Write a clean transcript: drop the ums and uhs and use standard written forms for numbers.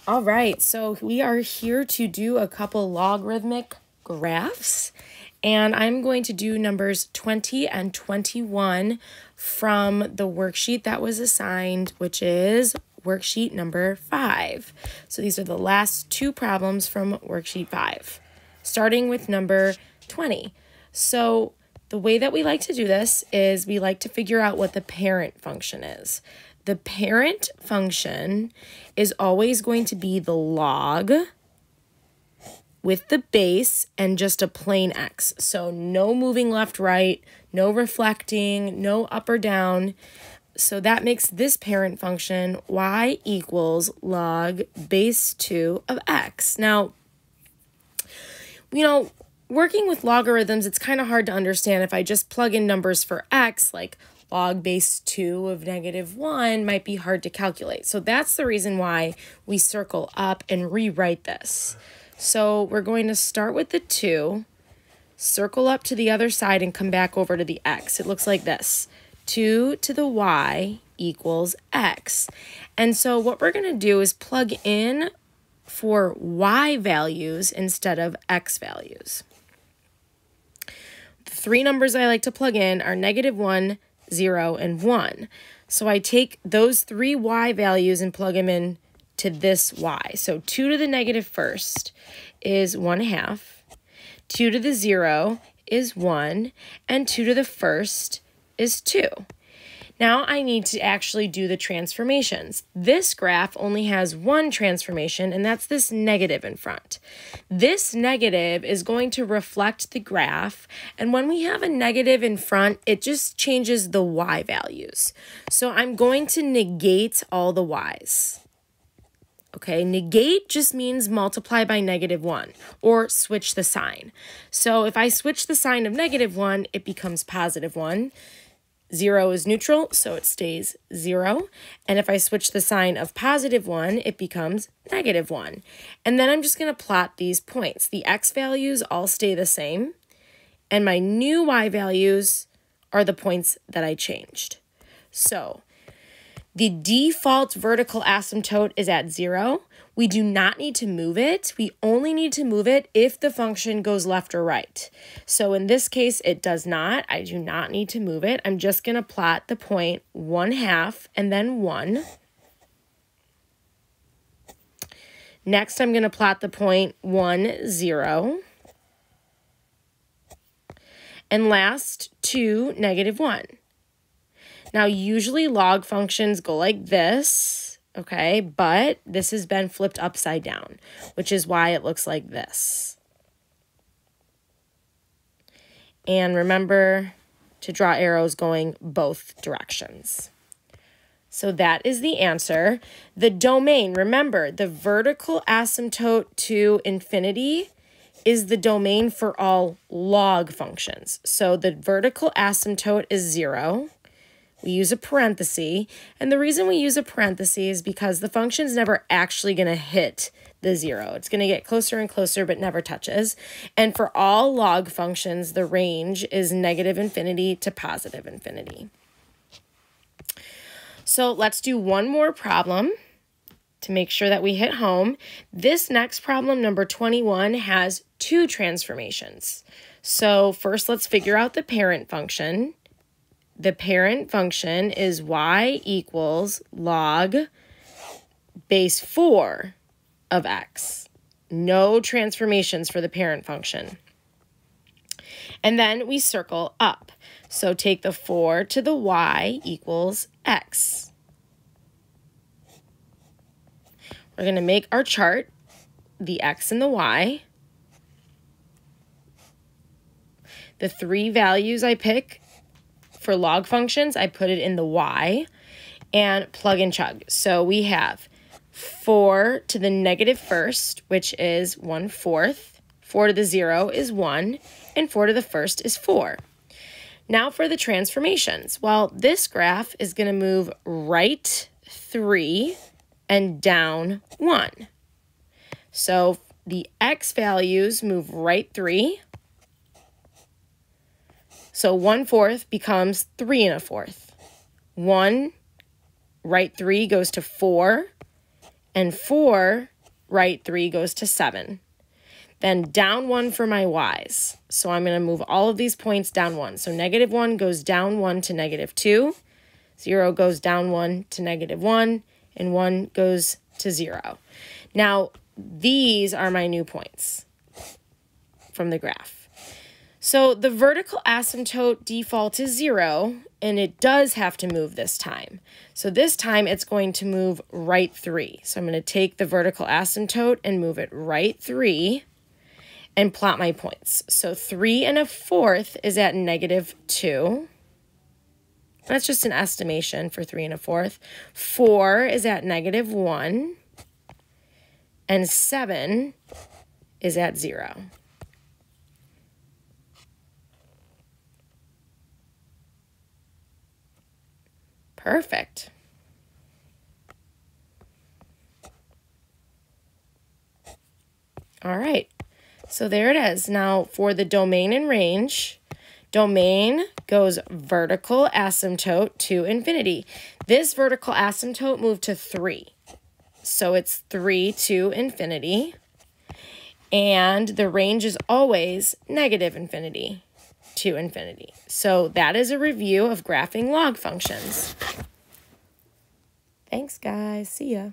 All right, so we are here to do a couple logarithmic graphs, and I'm going to do numbers 20 and 21 from the worksheet that was assigned, which is worksheet number 5. So these are the last two problems from worksheet 5, starting with number 20. So the way that we like to do this is we like to figure out what the parent function is. The parent function is always going to be the log with the base and just a plain x. So no moving left, right, no reflecting, no up or down. So that makes this parent function y equals log base 2 of x. Now, working with logarithms, it's kind of hard to understand if I just plug in numbers for x, like log base 2 of -1 might be hard to calculate. So that's the reason why we circle up and rewrite this. So we're going to start with the 2, circle up to the other side and come back over to the x. It looks like this. 2 to the y equals x. And so what we're going to do is plug in for y values instead of x values. The three numbers I like to plug in are -1, 0, and 1. So I take those three y values and plug them in to this y. So 2 to the negative first is 1/2. 2 to the 0 is 1. And 2 to the first is 2. Now I need to actually do the transformations. This graph only has one transformation, and that's this negative in front. This negative is going to reflect the graph, and when we have a negative in front, it just changes the y values. So I'm going to negate all the y's. Okay, negate just means multiply by -1 or switch the sign. So if I switch the sign of -1, it becomes +1. 0 is neutral, so it stays 0. And if I switch the sign of +1, it becomes -1. And then I'm just going to plot these points. The x values all stay the same, and my new y values are the points that I changed. So the default vertical asymptote is at 0. We do not need to move it. We only need to move it if the function goes left or right. So in this case, it does not. I do not need to move it. I'm just going to plot the point 1/2 and then 1. Next, I'm going to plot the point 1, 0. And last, 2, -1. Now, usually log functions go like this, okay, but this has been flipped upside down, which is why it looks like this. And remember to draw arrows going both directions. So that is the answer. The domain, remember, the vertical asymptote to infinity is the domain for all log functions. So the vertical asymptote is 0. We use a parenthesis, and the reason we use a parenthesis is because the function's never actually going to hit the 0. It's going to get closer and closer, but never touches. And for all log functions, the range is -infinity to +infinity. So let's do one more problem to make sure that we hit home. This next problem, number 21, has two transformations. So first, let's figure out the parent function. The parent function is y equals log base 4 of x. No transformations for the parent function. And then we circle up. So take the 4 to the y equals x. We're going to make our chart, the x and the y. The three values I pick for log functions, I put it in the y and plug and chug. So we have 4 to the negative first, which is 1/4. 4 to the 0 is 1, and 4 to the first is 4. Now for the transformations. Well, this graph is going to move right 3 and down 1. So the x values move right 3. So 1/4 becomes 3 1/4. 1 right 3 goes to 4, and 4 right 3 goes to 7. Then down 1 for my y's. So I'm going to move all of these points down 1. So -1 goes down 1 to -2. 0 goes down 1 to -1. And 1 goes to 0. Now, these are my new points from the graph. So the vertical asymptote default is 0, and it does have to move this time. So this time it's going to move right 3. So I'm going to take the vertical asymptote and move it right 3 and plot my points. So 3 1/4 is at -2. That's just an estimation for 3 1/4. 4 is at -1. And 7 is at 0. Perfect. All right, so there it is. Now for the domain and range, domain goes vertical asymptote to infinity. This vertical asymptote moved to 3. So it's 3 to infinity. And the range is always -infinity to infinity. So that is a review of graphing log functions. Thanks, guys. See ya.